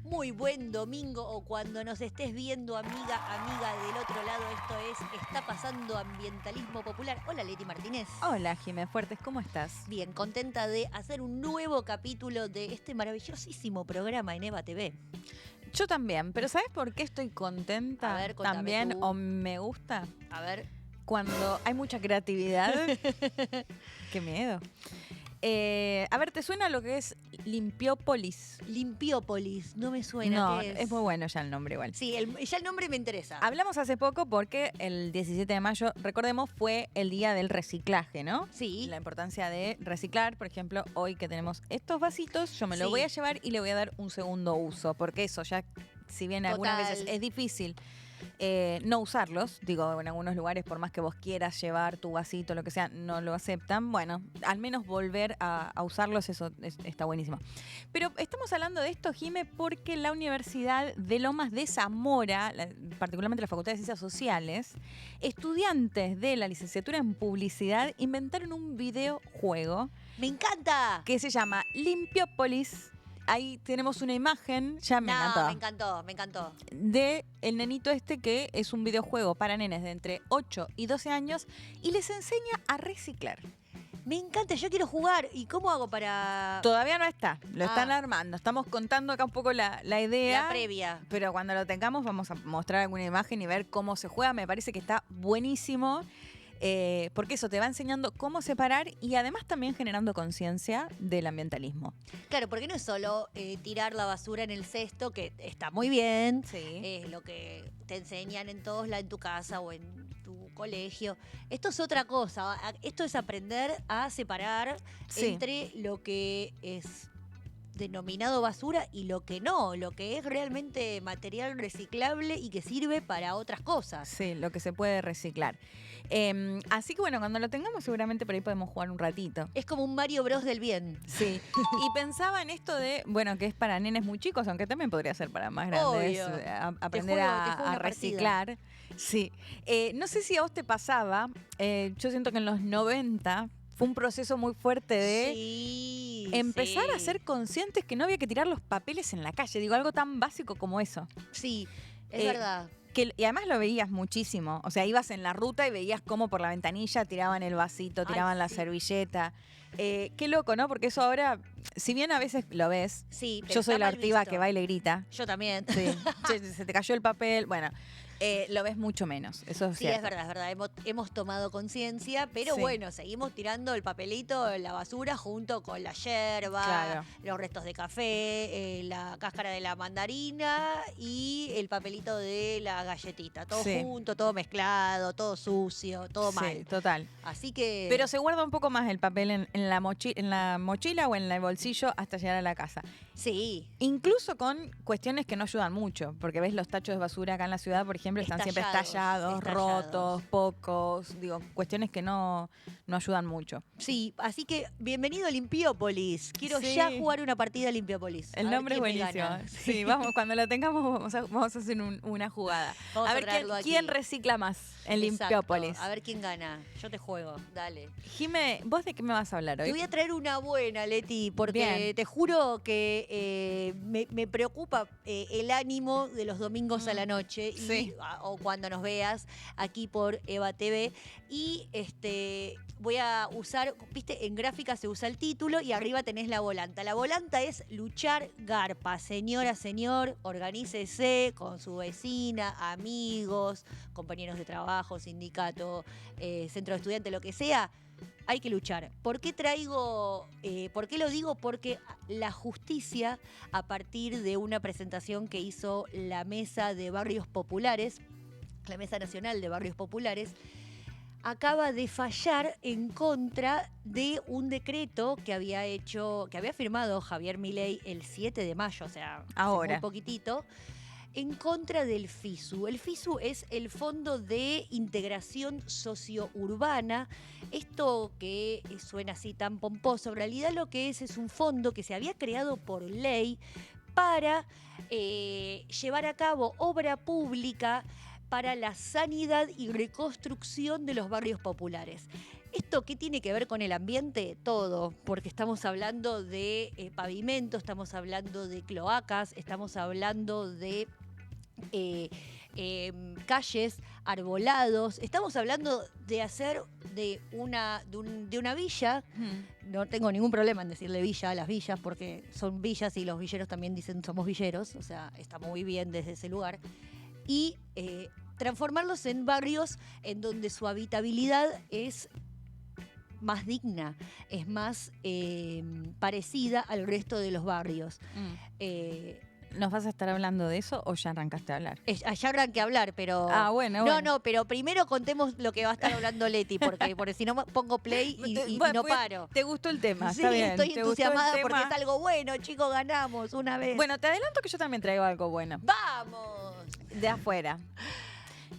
Muy buen domingo o cuando nos estés viendo, amiga del otro lado. Esto es Está Pasando Ambientalismo Popular. Hola, Leti Martínez. Hola, Jimé Fuertes, ¿cómo estás? Bien, contenta de hacer un nuevo capítulo de este maravillosísimo programa en Eva TV. Yo también, pero ¿sabes por qué estoy contenta? A ver, contame también tú. o me gusta A ver. cuando hay mucha creatividad. Qué miedo. A ver, ¿te suena lo que es Limpiópolis? Limpiópolis, no me suena. No, ¿Qué es muy bueno ya el nombre igual. Sí, ya el nombre me interesa. Hablamos hace poco porque el 17 de mayo, recordemos, fue el día del reciclaje, ¿no? Sí. La importancia de reciclar, por ejemplo, hoy que tenemos estos vasitos, yo me los Sí. voy a llevar y le voy a dar un segundo uso, porque eso ya, si bien algunas Total. veces es difícil no usarlos, digo, en algunos lugares por más que vos quieras llevar tu vasito, lo que sea, no lo aceptan, bueno, al menos volver a usarlos, eso está buenísimo. Pero estamos hablando de esto, Jime, porque la Universidad de Lomas de Zamora, particularmente la Facultad de Ciencias Sociales, estudiantes de la licenciatura en Publicidad inventaron un videojuego ¡Me encanta! que se llama Limpiópolis. Ahí tenemos una imagen, ya me encantó, me encantó. de el nenito este que es un videojuego para nenes de entre 8 y 12 años y les enseña a reciclar. Me encanta, yo quiero jugar. ¿Y cómo hago para...? Todavía no está, lo están armando. Estamos contando acá un poco la idea. La previa. Pero cuando lo tengamos vamos a mostrar alguna imagen y ver cómo se juega. Me parece que está buenísimo. Porque eso te va enseñando cómo separar y además también generando conciencia del ambientalismo. Claro, porque no es solo tirar la basura en el cesto, que está muy bien, Sí. es lo que te enseñan en en tu casa o en tu colegio. Esto es otra cosa, esto es aprender a separar Sí. entre lo que es denominado basura y lo que no, lo que es realmente material reciclable y que sirve para otras cosas. Sí, lo que se puede reciclar. Así que bueno, cuando lo tengamos seguramente por ahí podemos jugar un ratito. Es como un Mario Bros del bien. Sí. Y pensaba en esto de, bueno, que es para nenes muy chicos, aunque también podría ser para más grandes. Obvio. Aprender Te juego a una reciclar. Sí. No sé si a vos te pasaba, yo siento que en los 90 fue un proceso muy fuerte de empezar a ser conscientes que no había que tirar los papeles en la calle. Digo, algo tan básico como eso. Sí, es verdad. Y además lo veías muchísimo. O sea, ibas en la ruta y veías cómo por la ventanilla tiraban el vasito, tiraban la servilleta. Qué loco, ¿no? Porque eso ahora, si bien a veces lo ves, Sí, pero yo soy está la mal ortiva visto. que baila y grita. Yo también. Sí. Che, se te cayó el papel. Bueno, lo ves mucho menos. Eso es Sí, cierto. es verdad. Hemos tomado conciencia, pero Sí. bueno, seguimos tirando el papelito en la basura junto con la yerba, Claro. los restos de café, la cáscara de la mandarina y el papelito de la galletita. Todo Sí. junto, todo mezclado, todo sucio, todo Sí, mal. total. Así que... Pero se guarda un poco más el papel en la mochila o en el bolsillo hasta llegar a la casa. Sí. Incluso con cuestiones que no ayudan mucho, porque ves los tachos de basura acá en la ciudad, por ejemplo, están siempre estallados, rotos, pocos, digo, cuestiones que no ayudan mucho. Sí, así que bienvenido a Limpiópolis. Quiero Sí. ya jugar una partida a Limpiópolis. El A ver nombre es quién me buenísimo. gana. Sí, vamos, cuando lo tengamos vamos a hacer una jugada. Vamos a a ver traerlo aquí. quién recicla más en Exacto. Limpiópolis. A ver quién gana. Yo te juego, dale. Jime, ¿vos de qué me vas a hablar Te hoy? voy a traer una buena, Leti, porque Bien. te juro que me preocupa el ánimo de los domingos a la noche Sí. o cuando nos veas aquí por Eva TV. Y voy a usar, viste, en gráfica se usa el título y arriba tenés la volanta. La volanta es luchar garpa. Señora, señor, organícese con su vecina, amigos, compañeros de trabajo, sindicato, centro de estudiantes, lo que sea. Hay que luchar. ¿Por qué por qué lo digo? Porque la justicia, a partir de una presentación que hizo la Mesa de Barrios Populares, la Mesa Nacional de Barrios Populares, acaba de fallar en contra de un decreto que había firmado Javier Milei el 7 de mayo, o sea, hace Ahora. muy poquitito, en contra del FISU. El FISU es el Fondo de Integración Sociourbana. Esto que suena así tan pomposo, en realidad lo que es un fondo que se había creado por ley para llevar a cabo obra pública para la sanidad y reconstrucción de los barrios populares. ¿Esto qué tiene que ver con el ambiente? Todo, porque estamos hablando de pavimento, estamos hablando de cloacas, estamos hablando de calles, arbolados, estamos hablando de hacer de una villa. No tengo ningún problema en decirle villa a las villas, porque son villas y los villeros también dicen somos villeros, o sea, está muy bien desde ese lugar. Y transformarlos en barrios en donde su habitabilidad es más digna, es más parecida al resto de los barrios. ¿Nos vas a estar hablando de eso o ya arrancaste a hablar? Ya arranqué a hablar, pero... Bueno. No, pero primero contemos lo que va a estar hablando Leti, porque si no pongo play y no paro. ¿Te gustó el tema? Sí, Está bien. estoy entusiasmada porque es tema? algo bueno, chicos, ganamos una vez. Bueno, te adelanto que yo también traigo algo bueno. ¡Vamos! De afuera.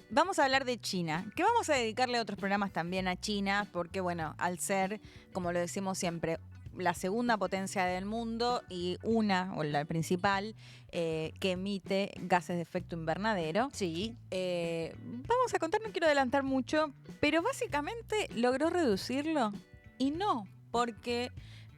Vamos a hablar de China, que vamos a dedicarle otros programas también a China, porque bueno, al ser, como lo decimos siempre, la segunda potencia del mundo y o la principal, que emite gases de efecto invernadero. Sí. Vamos a contar, no quiero adelantar mucho, pero básicamente logró reducirlo y no, porque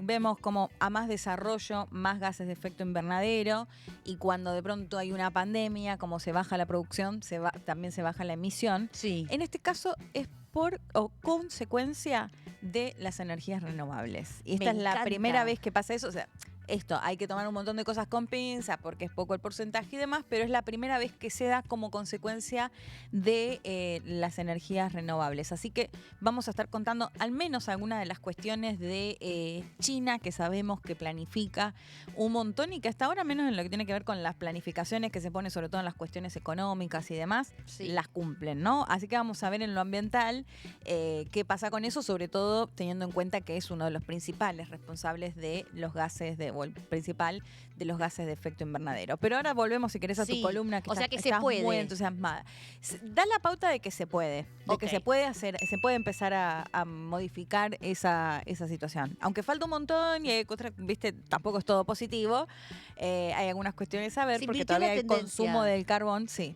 vemos como a más desarrollo, más gases de efecto invernadero, y cuando de pronto hay una pandemia, como se baja la producción, también se baja la emisión. Sí. En este caso es por o consecuencia de las energías renovables. Y esta es la primera vez que pasa eso. O sea, esto, hay que tomar un montón de cosas con pinza porque es poco el porcentaje y demás, pero es la primera vez que se da como consecuencia de las energías renovables. Así que vamos a estar contando al menos algunas de las cuestiones de China, que sabemos que planifica un montón y que hasta ahora, menos en lo que tiene que ver con las planificaciones que se pone sobre todo en las cuestiones económicas y demás, Sí. las cumplen, ¿no? Así que vamos a ver en lo ambiental qué pasa con eso, sobre todo teniendo en cuenta que es uno de los principales responsables de los gases o el principal de los gases de efecto invernadero. Pero ahora volvemos, si querés, a tu columna, que, o sea que estás se puede. muy entusiasmada. Da la pauta de que se puede, de que se puede hacer, se puede empezar a modificar esa situación. Aunque falta un montón y hay otras, viste, tampoco es todo positivo. Hay algunas cuestiones a ver, Se porque invirtió todavía la hay tendencia. consumo del carbón, sí.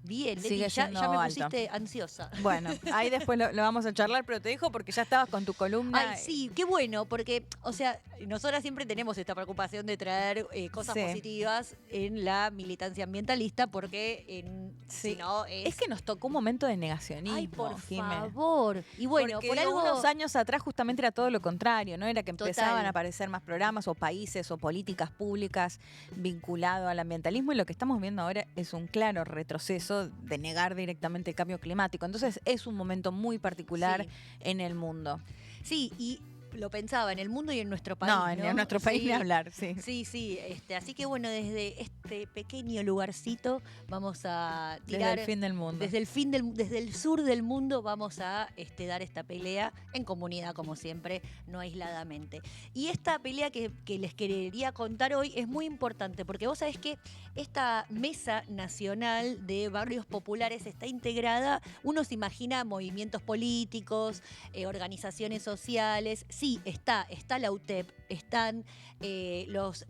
Bien, Leti, Sigue ya siendo me alto. pusiste ansiosa. Bueno, ahí después lo vamos a charlar, pero te dejo porque ya estabas con tu columna. Ay, sí, qué bueno, porque, o sea, nosotras siempre tenemos esta preocupación de traer cosas Sí. positivas en la militancia ambientalista, porque Sí. si no Es que nos tocó un momento de negacionismo. Ay, por Jimé. favor. Y bueno, Porque por algo... unos años atrás justamente era todo lo contrario, ¿no? Era que empezaban Total. a aparecer más programas o países o políticas públicas vinculados al ambientalismo, y lo que estamos viendo ahora es un claro retroceso de negar directamente el cambio climático. Entonces es un momento muy particular Sí. en el mundo. Sí, y lo pensaba en el mundo y en nuestro país. No, en nuestro país Sí. ni hablar, sí. Sí, así que bueno, desde este pequeño lugarcito vamos a tirar... Desde el fin del mundo. Desde el sur del mundo vamos a dar esta pelea en comunidad, como siempre, no aisladamente. Y esta pelea que les quería contar hoy es muy importante, porque vos sabés que esta Mesa Nacional de Barrios Populares está integrada, uno se imagina movimientos políticos, organizaciones sociales. Sí, está la UTEP, están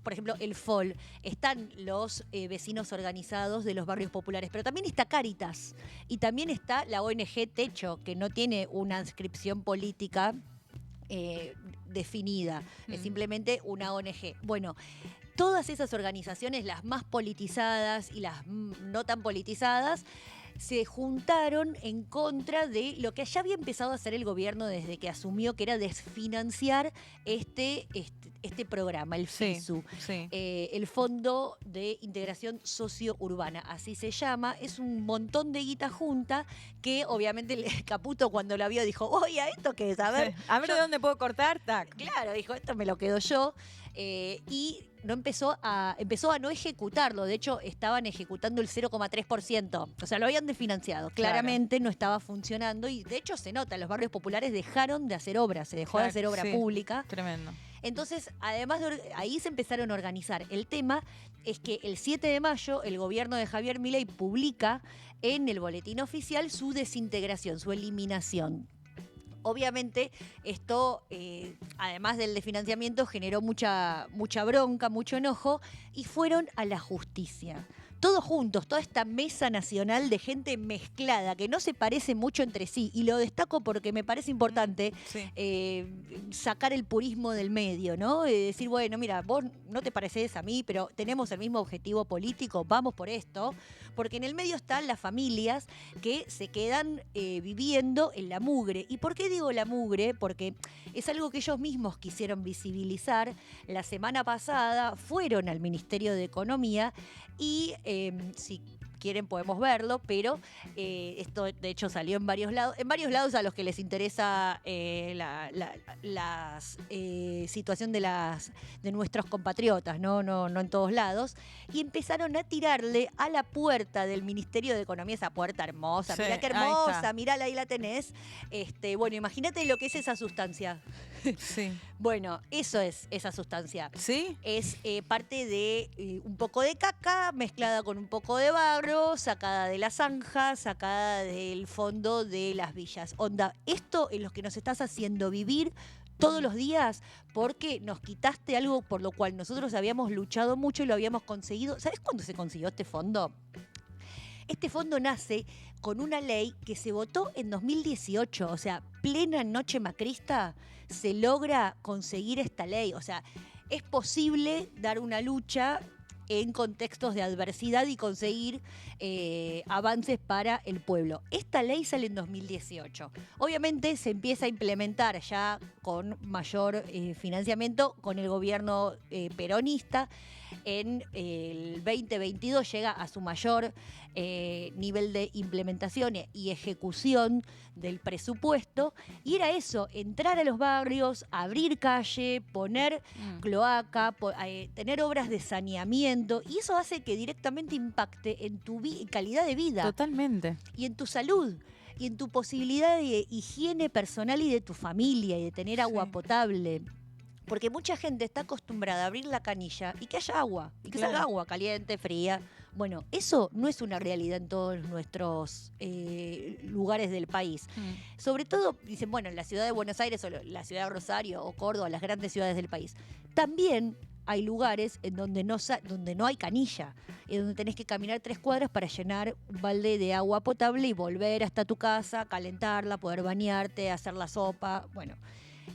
por ejemplo, el FOL, están los vecinos organizados de los barrios populares, pero también está Cáritas y también está la ONG Techo, que no tiene una adscripción política definida, es simplemente una ONG. Bueno, todas esas organizaciones, las más politizadas y las no tan politizadas, se juntaron en contra de lo que ya había empezado a hacer el gobierno desde que asumió, que era desfinanciar este programa, el FISU, Sí. el Fondo de Integración Sociourbana, así se llama. Es un montón de guita junta que obviamente Caputo cuando lo vio dijo, oye, ¿a esto qué es? A ver, A ver de dónde puedo cortar, tac. Claro, dijo, esto me lo quedo yo. Y no empezó a no ejecutarlo. De hecho, estaban ejecutando el 0,3%. O sea, lo habían desfinanciado. Claramente no estaba funcionando. Y de hecho se nota, los barrios populares dejaron de hacer obras. Se dejó de hacer obra pública. Tremendo. Entonces, además ahí se empezaron a organizar. El tema es que el 7 de mayo el gobierno de Javier Milei publica en el boletín oficial su desintegración, su eliminación. Obviamente, esto, además del desfinanciamiento, generó mucha bronca, mucho enojo, y fueron a la justicia. todos juntos, toda esta mesa nacional de gente mezclada, que no se parece mucho entre sí, y lo destaco porque me parece importante Sí. sacar el purismo del medio, ¿no? Decir, bueno, mira, vos no te pareces a mí, pero tenemos el mismo objetivo político, vamos por esto, porque en el medio están las familias que se quedan viviendo en la mugre. ¿Y por qué digo la mugre? Porque es algo que ellos mismos quisieron visibilizar. La semana pasada fueron al Ministerio de Economía y si quieren podemos verlo, pero esto de hecho salió en varios lados a los que les interesa la situación de nuestros compatriotas, no en todos lados, y empezaron a tirarle a la puerta del Ministerio de Economía, esa puerta hermosa, Sí, mirá qué ahí hermosa, está. mirá, ahí la tenés. Bueno, imagínate lo que es esa sustancia. Sí. Bueno, eso es esa sustancia. ¿Sí? Es parte de un poco de caca mezclada con un poco de barro, sacada de la zanja, sacada del fondo de las villas. Onda, esto es lo que nos estás haciendo vivir todos los días porque nos quitaste algo por lo cual nosotros habíamos luchado mucho y lo habíamos conseguido. ¿Sabes cuándo se consiguió este fondo? Este fondo nace con una ley que se votó en 2018, o sea, plena noche macrista, se logra conseguir esta ley. O sea, es posible dar una lucha en contextos de adversidad y conseguir avances para el pueblo. Esta ley sale en 2018. Obviamente se empieza a implementar ya con mayor financiamiento con el gobierno peronista. En el 2022 llega a su mayor nivel de implementación y ejecución del presupuesto. Y era eso, entrar a los barrios, abrir calle, poner cloaca, tener obras de saneamiento. Y eso hace que directamente impacte en tu calidad de vida. Totalmente. Y en tu salud. Y en tu posibilidad de higiene personal y de tu familia y de tener agua Sí. potable. Porque mucha gente está acostumbrada a abrir la canilla y que haya agua, y que Claro. salga agua caliente, fría. Bueno, eso no es una realidad en todos nuestros lugares del país. Sobre todo, dicen, bueno, en la ciudad de Buenos Aires o la ciudad de Rosario o Córdoba, las grandes ciudades del país. También hay lugares en donde no hay canilla, y donde tenés que caminar 3 cuadras para llenar un balde de agua potable y volver hasta tu casa, calentarla, poder bañarte, hacer la sopa. Bueno,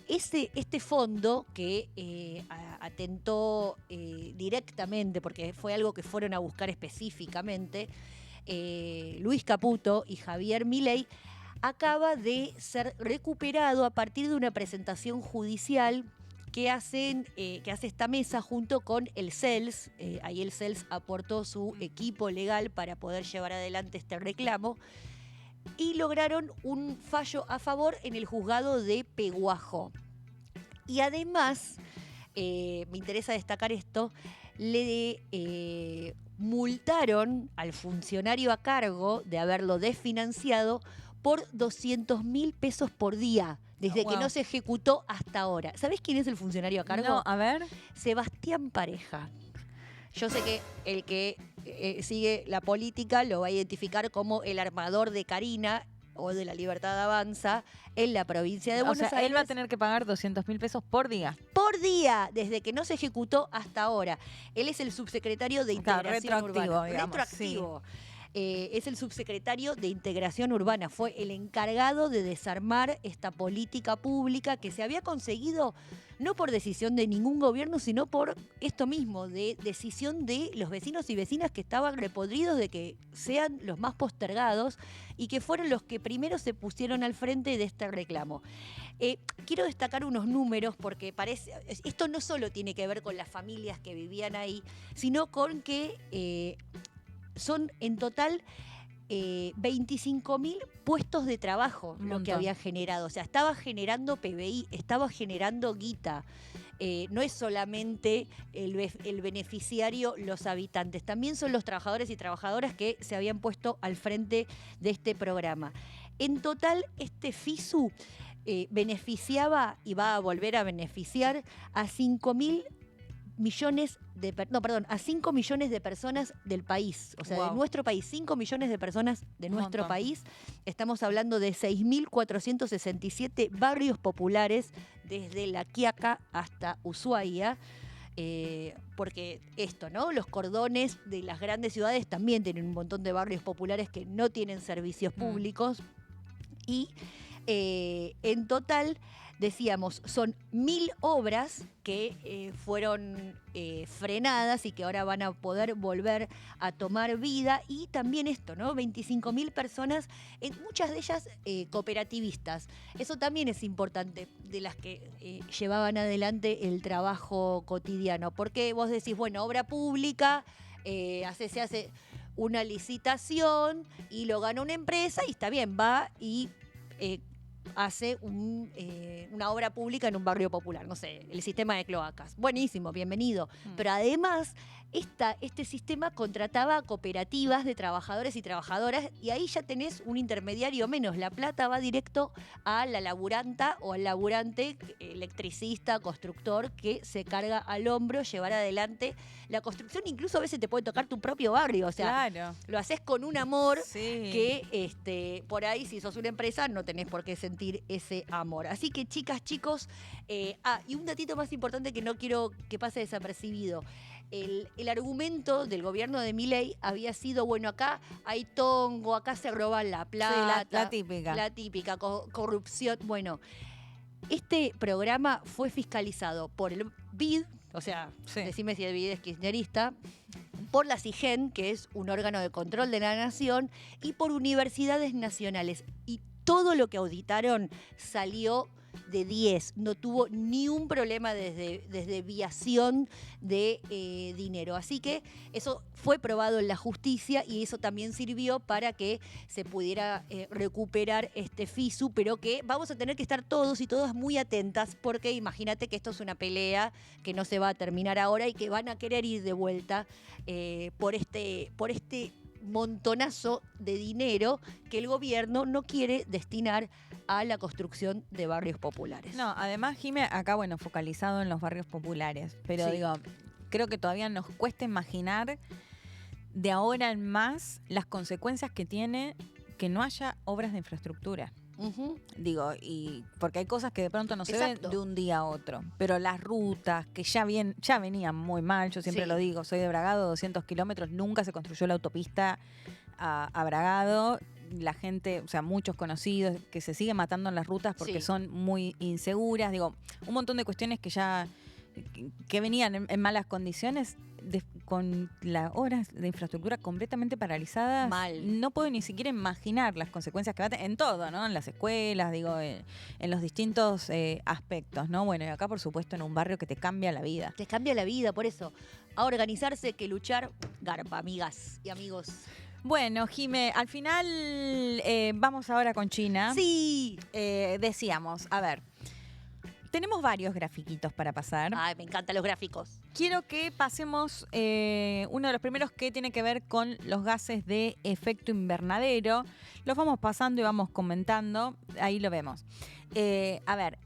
este fondo que atentó directamente, porque fue algo que fueron a buscar específicamente, Luis Caputo y Javier Milei, acaba de ser recuperado a partir de una presentación judicial que hace esta mesa junto con el CELS. Ahí el CELS aportó su equipo legal para poder llevar adelante este reclamo. Y lograron un fallo a favor en el juzgado de Peguajó. Y además, me interesa destacar esto, le multaron al funcionario a cargo de haberlo desfinanciado por 200.000 pesos por día, desde que Wow. no se ejecutó hasta ahora. ¿Sabés quién es el funcionario a cargo? No, a ver. Sebastián Pareja. Yo sé que el que sigue la política lo va a identificar como el armador de Karina o de La Libertad Avanza en la provincia de O Buenos sea, Aires. él va a tener que pagar 200.000 pesos por día. Por día, desde que no se ejecutó hasta ahora. Él es el subsecretario de Claro, Integración retroactivo, Urbana. digamos, Retroactivo. Es el subsecretario de Integración Urbana. Fue el encargado de desarmar esta política pública que se había conseguido no por decisión de ningún gobierno, sino por esto mismo, de decisión de los vecinos y vecinas que estaban repodridos de que sean los más postergados y que fueron los que primero se pusieron al frente de este reclamo. Quiero destacar unos números porque esto no solo tiene que ver con las familias que vivían ahí, sino con que son en total 25.000 puestos de trabajo Un lo que montón. había generado. O sea, estaba generando PBI, estaba generando guita. No es solamente el beneficiario, los habitantes, también son los trabajadores y trabajadoras que se habían puesto al frente de este programa. En total, este FISU beneficiaba y va a volver a beneficiar a 5 millones de personas del país, o sea, Wow. de nuestro país, 5 millones de personas de Un nuestro montón. país. Estamos hablando de 6.467 barrios populares desde La Quiaca hasta Ushuaia. porque esto, ¿no? Los cordones de las grandes ciudades también tienen un montón de barrios populares que no tienen servicios públicos y en total, decíamos, son 1000 obras que fueron frenadas y que ahora van a poder volver a tomar vida. Y también esto, ¿no? 25.000 personas, muchas de ellas cooperativistas. Eso también es importante, de las que llevaban adelante el trabajo cotidiano. Porque vos decís, bueno, obra pública, se hace una licitación y lo gana una empresa y está bien, va y hace una obra pública en un barrio popular, no sé, el sistema de cloacas. Buenísimo, bienvenido. Pero además, este sistema contrataba a cooperativas de trabajadores y trabajadoras y ahí ya tenés un intermediario menos. La plata va directo a la laburanta o al laburante, electricista, constructor, que se carga al hombro llevar adelante la construcción. Incluso a veces te puede tocar tu propio barrio, o sea, Claro. lo haces con un amor Sí. que por ahí, si sos una empresa, no tenés por qué sentir ese amor. Así que, chicas, chicos, y un datito más importante que no quiero que pase desapercibido. El argumento del gobierno de Milei había sido, bueno, acá hay tongo, acá se roban la plata. Sí, la típica. La típica, corrupción. Bueno, este programa fue fiscalizado por el BID, o sea, Sí. decime si el BID es kirchnerista, por la CIGEN, que es un órgano de control de la nación, y por universidades nacionales. Y todo lo que auditaron salió de 10. No tuvo ni un problema desde desviación de dinero. Así que eso fue probado en la justicia y eso también sirvió para que se pudiera recuperar este FISU, pero que vamos a tener que estar todos y todas muy atentas porque imagínate que esto es una pelea que no se va a terminar ahora y que van a querer ir de vuelta por este montonazo de dinero que el gobierno no quiere destinar a la construcción de barrios populares. No, además, Jime, acá, bueno, focalizado en los barrios populares, pero Sí. digo, creo que todavía nos cuesta imaginar de ahora en más las consecuencias que tiene que no haya obras de infraestructura. Ujú. Digo, y porque hay cosas que de pronto no se Exacto. ven de un día a otro, pero las rutas que ya venían muy mal, yo siempre Sí. lo digo, soy de Bragado, 200 kilómetros, nunca se construyó la autopista a Bragado, la gente, o sea, muchos conocidos que se siguen matando en las rutas porque Sí. son muy inseguras, digo, un montón de cuestiones que venían en malas condiciones, con las obras de infraestructura completamente paralizadas. Mal. No puedo ni siquiera imaginar las consecuencias que va a tener en todo, ¿no? En las escuelas, digo, en los distintos aspectos, ¿no? Bueno, y acá, por supuesto, en un barrio que te cambia la vida. Te cambia la vida, por eso. A organizarse que luchar, garpa, amigas y amigos. Bueno, Jime, al final vamos ahora con China. Sí. Decíamos, a ver, tenemos varios grafiquitos para pasar. Ay, me encantan los gráficos. Quiero que pasemos uno de los primeros que tiene que ver con los gases de efecto invernadero. Los vamos pasando y vamos comentando. Ahí lo vemos. A ver,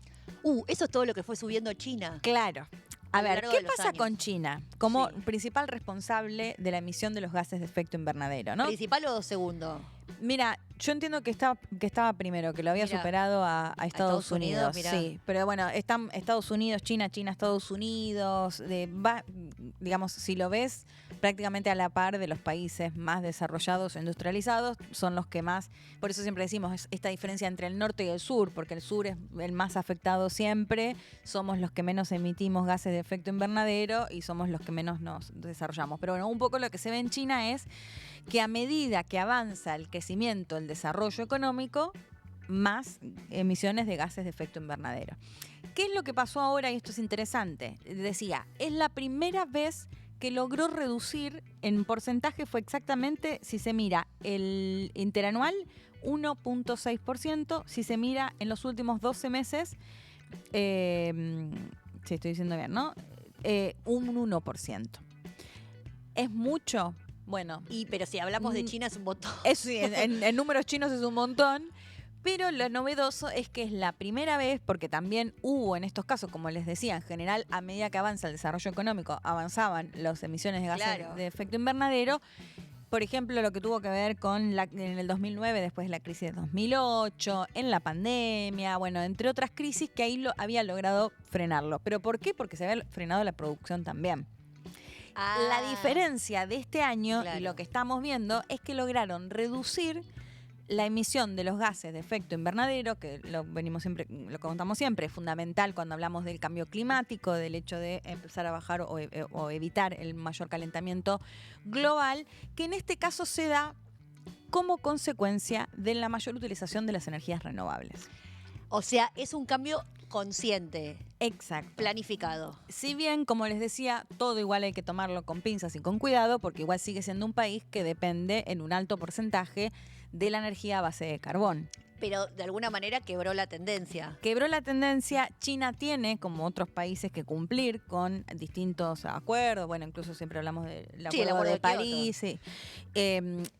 Eso es todo lo que fue subiendo China. claro. A A lo ver, largo ¿qué de los pasa años. con China como Sí. principal responsable de la emisión de los gases de efecto invernadero, ¿no? ¿Principal o segundo? Mira, yo entiendo que estaba primero, que lo había Mira, superado a Estados Unidos. mirá. Sí, pero bueno, están Estados Unidos, China, Estados Unidos. Digamos, si lo ves, prácticamente a la par de los países más desarrollados o industrializados, son los que más. Por eso siempre decimos esta diferencia entre el norte y el sur, porque el sur es el más afectado siempre. Somos los que menos emitimos gases de efecto invernadero y somos los que menos nos desarrollamos. Pero bueno, un poco lo que se ve en China es que a medida que avanza el crecimiento, el desarrollo económico, más emisiones de gases de efecto invernadero. ¿Qué es lo que pasó ahora? Y esto es interesante. Decía, es la primera vez que logró reducir en porcentaje, fue exactamente, si se mira el interanual, 1.6%, si se mira en los últimos 12 meses, si estoy diciendo bien, ¿no? Un 1%. ¿Es mucho? Bueno, Pero si hablamos de China es un montón. eso sí, en números chinos es un montón, pero lo novedoso es que es la primera vez, porque también hubo en estos casos, como les decía, en general, a medida que avanza el desarrollo económico, avanzaban las emisiones de gases Claro. de efecto invernadero, por ejemplo, lo que tuvo que ver con en el 2009, después de la crisis de 2008, en la pandemia, bueno, entre otras crisis que ahí había logrado frenarlo. ¿Pero por qué? Porque se había frenado la producción también. La diferencia de este año y lo que estamos viendo es que lograron reducir la emisión de los gases de efecto invernadero, que lo contamos siempre, es fundamental cuando hablamos del cambio climático, del hecho de empezar a bajar o evitar el mayor calentamiento global, que en este caso se da como consecuencia de la mayor utilización de las energías renovables. O sea, es un cambio consciente. Exacto. Planificado. Si bien, como les decía, todo igual hay que tomarlo con pinzas y con cuidado, porque igual sigue siendo un país que depende en un alto porcentaje de la energía a base de carbón. Pero de alguna manera quebró la tendencia. Quebró la tendencia. China tiene, como otros países, que cumplir con distintos acuerdos. Bueno, incluso siempre hablamos del acuerdo de París. Sí.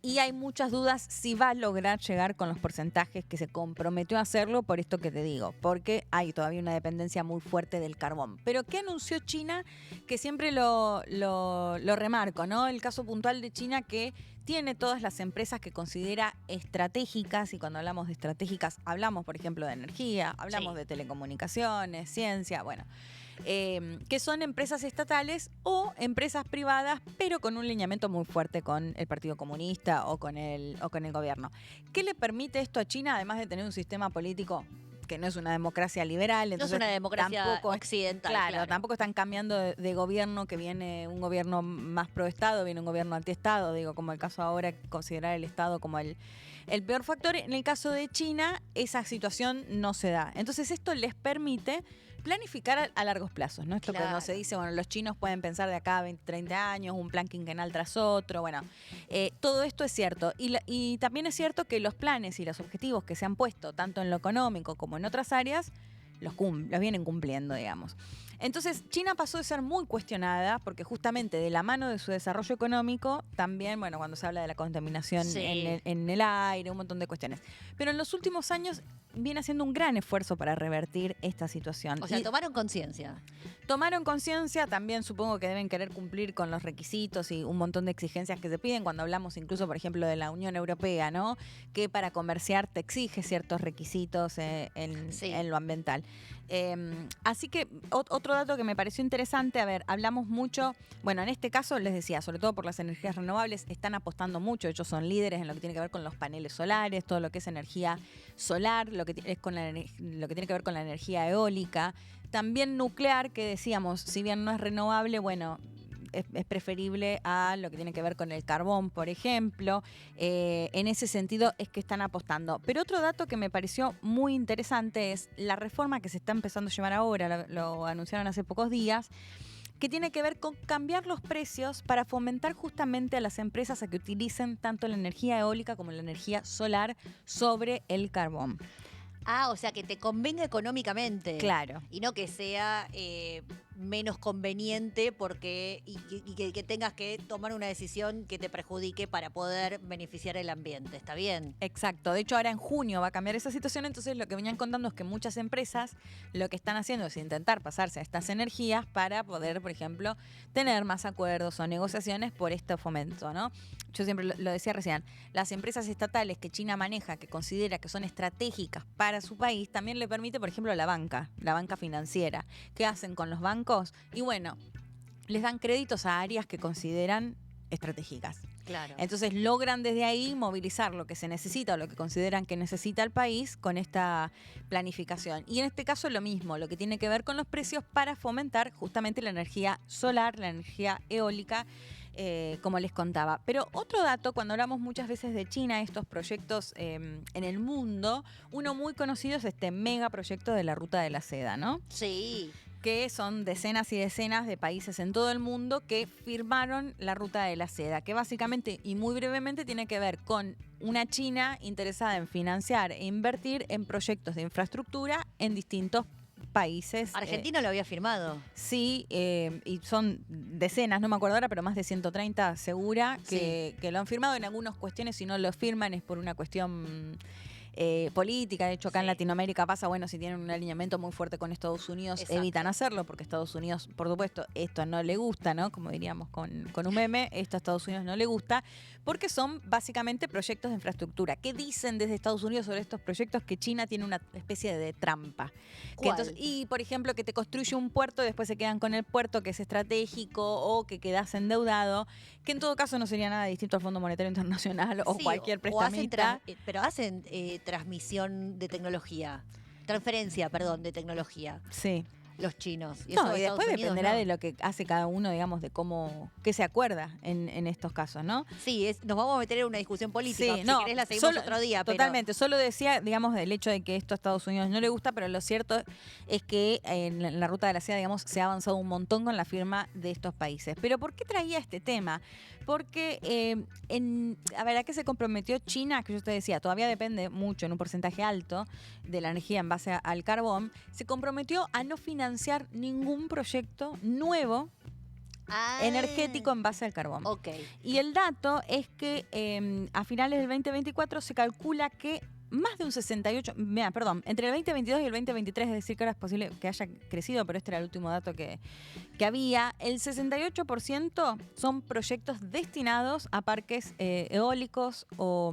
Y hay muchas dudas si va a lograr llegar con los porcentajes que se comprometió a hacerlo, por esto que te digo, porque hay todavía una dependencia muy fuerte del carbón. Pero ¿qué anunció China? Que siempre lo remarco, ¿no? El caso puntual de China, que tiene todas las empresas que considera estratégicas, y cuando hablamos de estratégicas hablamos, por ejemplo, de energía, hablamos de telecomunicaciones, ciencia, bueno, que son empresas estatales o empresas privadas, pero con un lineamiento muy fuerte con el Partido Comunista o con el gobierno. ¿Qué le permite esto a China, además de tener un sistema político que no es una democracia liberal? Entonces no es una democracia occidental. Claro, tampoco están cambiando de gobierno, que viene un gobierno más pro Estado, viene un gobierno anti-Estado, digo, como el caso ahora, considerar el Estado como el peor factor. En el caso de China, esa situación no se da. Entonces esto les permite planificar a largos plazos, ¿no? Esto cuando se dice, bueno, los chinos pueden pensar de acá a 20, 30 años, un plan quinquenal tras otro, bueno, todo esto es cierto. Y también es cierto que los planes y los objetivos que se han puesto, tanto en lo económico como en otras áreas, los vienen cumpliendo, digamos. Entonces, China pasó de ser muy cuestionada, porque justamente de la mano de su desarrollo económico, también, bueno, cuando se habla de la contaminación en el aire, un montón de cuestiones. Pero en los últimos años viene haciendo un gran esfuerzo para revertir esta situación. O sea, tomaron conciencia. Tomaron conciencia, también supongo que deben querer cumplir con los requisitos y un montón de exigencias que se piden cuando hablamos incluso, por ejemplo, de la Unión Europea, ¿no? Que para comerciar te exige ciertos requisitos en lo ambiental. Así que otro dato que me pareció interesante, a ver, hablamos mucho, bueno, en este caso les decía, sobre todo por las energías renovables, están apostando mucho, ellos son líderes en lo que tiene que ver con los paneles solares, todo lo que es energía solar, lo que tiene que ver con la energía eólica, también nuclear, que decíamos, si bien no es renovable, bueno, es preferible a lo que tiene que ver con el carbón, por ejemplo. En ese sentido es que están apostando. Pero otro dato que me pareció muy interesante es la reforma que se está empezando a llevar ahora, lo anunciaron hace pocos días, que tiene que ver con cambiar los precios para fomentar justamente a las empresas a que utilicen tanto la energía eólica como la energía solar sobre el carbón. Ah, o sea, que te convenga económicamente. Claro. Y no que sea menos conveniente que tengas que tomar una decisión que te perjudique para poder beneficiar el ambiente. ¿Está bien? Exacto. De hecho, ahora en junio va a cambiar esa situación. Entonces, lo que venían contando es que muchas empresas lo que están haciendo es intentar pasarse a estas energías para poder, por ejemplo, tener más acuerdos o negociaciones por este fomento, ¿no? Yo siempre lo decía recién, las empresas estatales que China maneja, que considera que son estratégicas para su país, también le permite, por ejemplo, la banca financiera. ¿Qué hacen con los bancos? Y bueno, les dan créditos a áreas que consideran estratégicas. Claro. Entonces logran desde ahí movilizar lo que se necesita o lo que consideran que necesita el país con esta planificación. Y en este caso lo mismo, lo que tiene que ver con los precios para fomentar justamente la energía solar, la energía eólica, como les contaba. Pero otro dato, cuando hablamos muchas veces de China, estos proyectos en el mundo, uno muy conocido es este mega proyecto de la Ruta de la Seda, ¿no? Sí. Que son decenas y decenas de países en todo el mundo que firmaron la Ruta de la Seda, que básicamente y muy brevemente tiene que ver con una China interesada en financiar e invertir en proyectos de infraestructura en distintos países. Argentina lo había firmado. Sí, y son decenas, no me acuerdo ahora, pero más de 130 segura que lo han firmado. En algunas cuestiones, si no lo firman, es por una cuestión política. De hecho, acá en Sí. Latinoamérica pasa, bueno, si tienen un alineamiento muy fuerte con Estados Unidos, Exacto. evitan hacerlo, porque Estados Unidos, por supuesto, esto no le gusta, ¿no? Como diríamos con un meme, esto a Estados Unidos no le gusta, porque son básicamente proyectos de infraestructura. ¿Qué dicen desde Estados Unidos sobre estos proyectos? Que China tiene una especie de trampa. Que ¿Cuál? y, por ejemplo, que te construye un puerto y después se quedan con el puerto, que es estratégico, o que quedas endeudado, que en todo caso no sería nada distinto al Fondo Monetario Internacional o Sí, cualquier o hacen prestamista. pero hacen transmisión de tecnología. Transferencia, perdón, de tecnología. Sí. Los chinos. Y eso No, de y Estados después Unidos, dependerá no. de lo que hace cada uno, digamos, de cómo, qué se acuerda en estos casos, ¿no? Sí, nos vamos a meter en una discusión política. Sí, si no, querés la seguimos solo- otro día. totalmente. Solo decía, digamos, del hecho de que esto a Estados Unidos no le gusta, pero lo cierto es que en la ruta de la seda, digamos, se ha avanzado un montón con la firma de estos países. Pero ¿por qué traía este tema? Porque, a ver, ¿a qué se comprometió China? Que yo te decía, todavía depende mucho, en un porcentaje alto, de la energía en base al carbón. Se comprometió a no financiar ningún proyecto nuevo energético en base al carbón. Ok. Y el dato es que a finales del 2024 se calcula que más de un 68, entre el 2022 y el 2023, es decir, que ahora es posible que haya crecido, pero este era el último dato que había, el 68% son proyectos destinados a parques eólicos o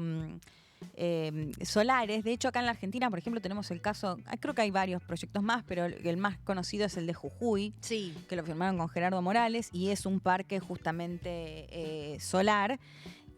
solares. De hecho, acá en la Argentina, por ejemplo, tenemos el caso, creo que hay varios proyectos más, pero el más conocido es el de Jujuy, Sí. que lo firmaron con Gerardo Morales, y es un parque justamente solar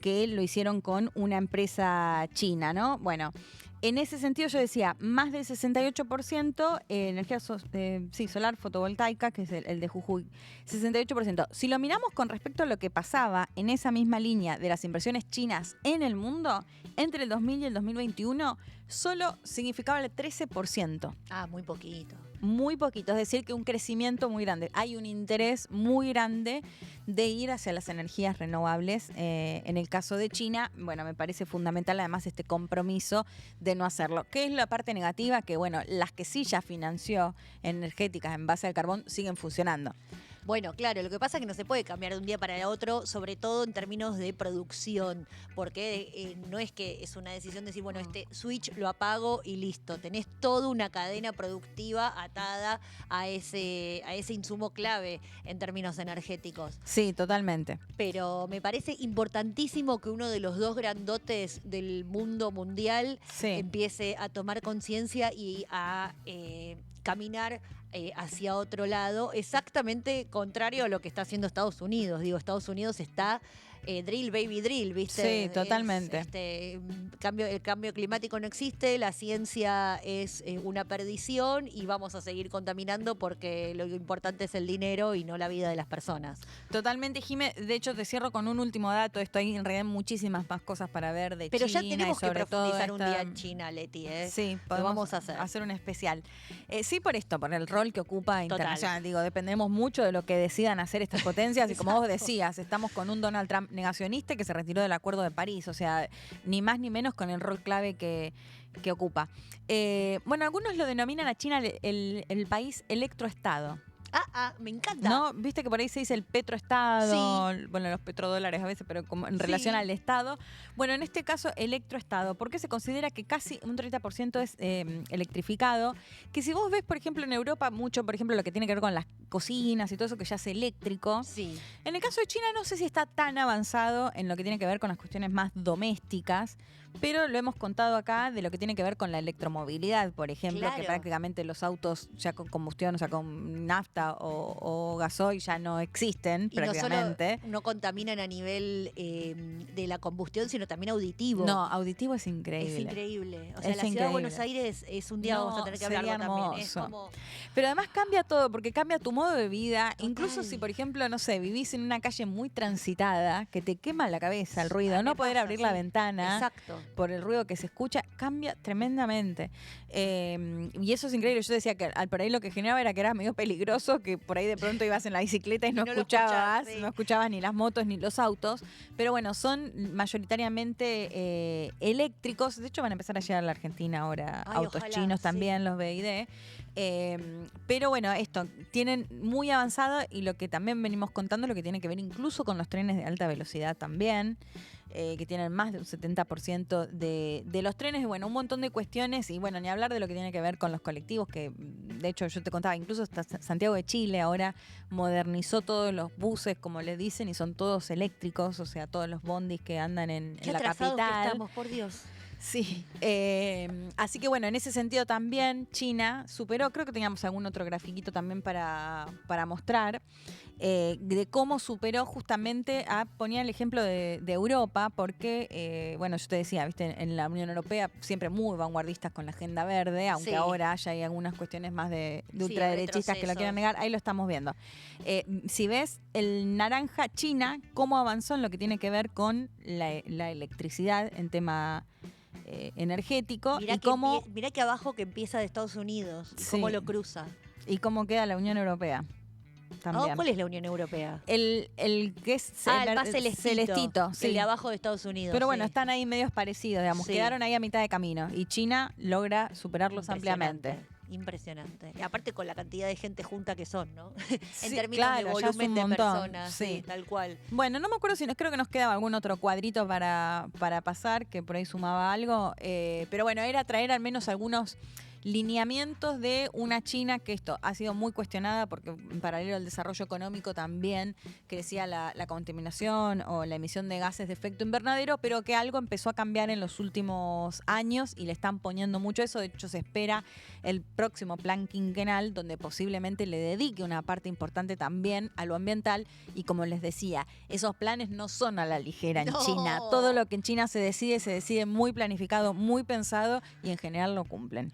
que lo hicieron con una empresa china, ¿no? Bueno, en ese sentido yo decía, más del 68% energía solar fotovoltaica, que es el de Jujuy, 68%. Si lo miramos con respecto a lo que pasaba en esa misma línea de las inversiones chinas en el mundo, entre el 2000 y el 2021, solo significaba el 13%. Ah, muy poquito. Muy poquito, es decir, que un crecimiento muy grande. Hay un interés muy grande de ir hacia las energías renovables. En el caso de China, bueno, me parece fundamental además este compromiso de no hacerlo. ¿Qué es la parte negativa? Que, bueno, las que sí ya financió energéticas en base al carbón siguen funcionando. Bueno, claro, lo que pasa es que no se puede cambiar de un día para el otro, sobre todo en términos de producción, porque no es que es una decisión de decir, bueno, este switch lo apago y listo. Tenés toda una cadena productiva atada a ese insumo clave en términos energéticos. Sí, totalmente. Pero me parece importantísimo que uno de los dos grandotes del mundo mundial empiece a tomar conciencia y a caminar hacia otro lado, exactamente contrario a lo que está haciendo Estados Unidos. Digo, Estados Unidos está drill, baby, drill, ¿viste? Sí, totalmente. El cambio climático no existe, la ciencia es una perdición y vamos a seguir contaminando porque lo importante es el dinero y no la vida de las personas. Totalmente, Jime. De hecho, te cierro con un último dato. Esto hay en realidad muchísimas más cosas para ver de Pero China. ya tenemos que sobre profundizar todo un día en China, Leti, ¿eh? Sí, lo vamos a hacer. Un especial. Sí, por esto, por el rol que ocupa Total. internacional. Digo, dependemos mucho de lo que decidan hacer estas potencias. Y como vos decías, estamos con un Donald Trump negacionista que se retiró del Acuerdo de París. O sea, ni más ni menos con el rol clave que ocupa. Bueno, algunos lo denominan a China el país electroestado. Me encanta. ¿No? Viste que por ahí se dice el petroestado, bueno, los petrodólares a veces, pero como en relación al Estado. Bueno, en este caso, electroestado, porque se considera que casi un 30% es electrificado. Que si vos ves, por ejemplo, en Europa, mucho, por ejemplo, lo que tiene que ver con las cocinas y todo eso que ya es eléctrico. Sí. En el caso de China, no sé si está tan avanzado en lo que tiene que ver con las cuestiones más domésticas, pero lo hemos contado acá de lo que tiene que ver con la electromovilidad, por ejemplo, que prácticamente los autos ya con combustión, o sea, con nafta o gasoil ya no existen y prácticamente. No solo no contaminan a nivel de la combustión, sino también auditivo. No, auditivo es increíble. Es increíble. O sea, es la ciudad de Buenos Aires es un día vamos a tener que hablarlo también. Es como... Pero además cambia todo, porque cambia tu modo de vida. Total. Incluso si, por ejemplo, no sé, vivís en una calle muy transitada, que te quema la cabeza el ruido, no poder abrir la ventana. Exacto. Por el ruido que se escucha, cambia tremendamente. Y eso es increíble. Yo decía que por ahí lo que generaba era que era medio peligroso, que por ahí de pronto ibas en la bicicleta y no escuchabas ni las motos ni los autos. Pero bueno, son mayoritariamente eléctricos. De hecho, van a empezar a llegar a la Argentina ahora autos chinos también, los BYD. Pero bueno, esto, tienen muy avanzado y lo que también venimos contando es lo que tiene que ver incluso con los trenes de alta velocidad también, que tienen más de un 70% de los trenes, y bueno, un montón de cuestiones, y bueno, ni hablar de lo que tiene que ver con los colectivos, que de hecho yo te contaba, incluso hasta Santiago de Chile ahora modernizó todos los buses, como le dicen, y son todos eléctricos, o sea, todos los bondis que andan en la atrasados capital. que estamos, por Dios. Sí, así que bueno, en ese sentido también China superó, creo que teníamos algún otro grafiquito también para mostrar, de cómo superó justamente ponía el ejemplo de Europa, porque, bueno, yo te decía, viste, en la Unión Europea siempre muy vanguardistas con la agenda verde, aunque Sí. ahora ya hay algunas cuestiones más de Sí, ultraderechistas que lo quieran retrocesos. negar, ahí lo estamos viendo. Si ves el naranja, China, cómo avanzó en lo que tiene que ver con la electricidad en tema energético Mirá y cómo, mirá que abajo que empieza de Estados Unidos y Sí. cómo lo cruza. y cómo queda la Unión Europea también. ¿Cuál es la Unión Europea? El que es El más celestito. sí. El de abajo de Estados Unidos. Pero bueno, sí. están ahí medios parecidos, digamos, Sí. quedaron ahí a mitad de camino y China logra superarlos ampliamente. Impresionante. Y aparte con la cantidad de gente junta que son, ¿no? En Sí, términos claro, de ya es volumen un de montón, personas. Sí, sí. tal cual. Bueno, no me acuerdo si creo que nos quedaba algún otro cuadrito para pasar, que por ahí sumaba algo, pero bueno, era traer al menos algunos lineamientos de una China que esto ha sido muy cuestionada porque en paralelo al desarrollo económico también crecía la contaminación o la emisión de gases de efecto invernadero, pero que algo empezó a cambiar en los últimos años y le están poniendo mucho eso. De hecho, se espera el próximo plan quinquenal donde posiblemente le dedique una parte importante también a lo ambiental, y como les decía, esos planes no son a la ligera en No. China. Todo lo que en China se decide muy planificado, muy pensado, y en general lo cumplen.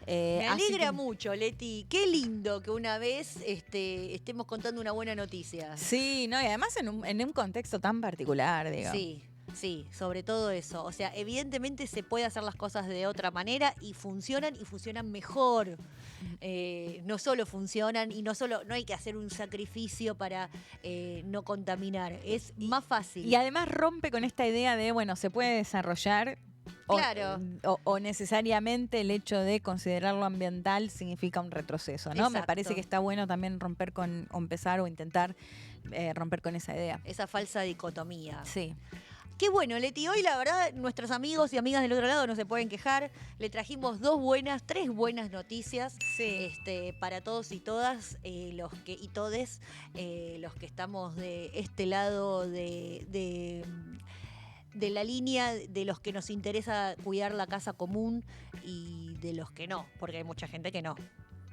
Me Así alegra que- mucho, Leti. Qué lindo que una vez estemos contando una buena noticia. Sí, no, y además en un contexto tan particular, digo. Sí, sí, sobre todo eso. O sea, evidentemente se puede hacer las cosas de otra manera y funcionan mejor. No solo funcionan y no hay que hacer un sacrificio para no contaminar. Es más fácil. Y además rompe con esta idea de, bueno, se puede desarrollar. Claro. O necesariamente el hecho de considerarlo ambiental significa un retroceso, ¿no? Me Exacto. parece que está bueno también romper o empezar o intentar romper con esa idea. Esa falsa dicotomía. Sí. Qué bueno, Leti. Hoy, la verdad, nuestros amigos y amigas del otro lado no se pueden quejar. Le trajimos tres buenas noticias Sí. para todos y todas, los que estamos de este lado de la línea de los que nos interesa cuidar la casa común y de los que no, porque hay mucha gente que no.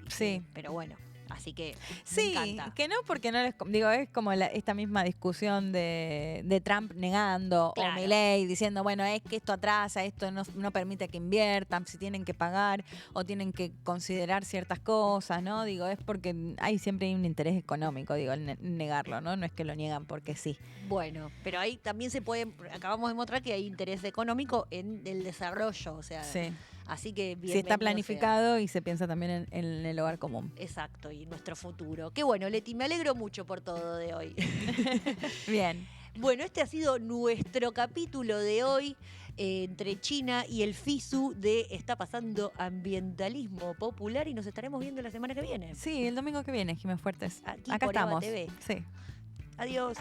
Sí. Pero bueno, así que Sí, me encanta. que no, porque no les... Digo, es como esta misma discusión de Trump negando, Claro. o Milei diciendo, bueno, es que esto atrasa, esto no permite que inviertan, si tienen que pagar o tienen que considerar ciertas cosas, ¿no? Digo, es porque siempre hay un interés económico, digo, en negarlo, ¿no? No es que lo niegan porque sí. Bueno, pero ahí también acabamos de mostrar que hay interés económico en el desarrollo, o sea, Sí. así que Si bienvenido está planificado y se piensa también en el hogar común. sea. Exacto, y nuestro futuro. Qué bueno, Leti, me alegro mucho por todo de hoy. Bien. Bueno, este ha sido nuestro capítulo de hoy entre China y el FISU de Está pasando ambientalismo popular, y nos estaremos viendo la semana que viene. Sí, el domingo que viene, Jiménez Fuertes. Aquí Acá por EVA estamos. TV. Sí. Adiós.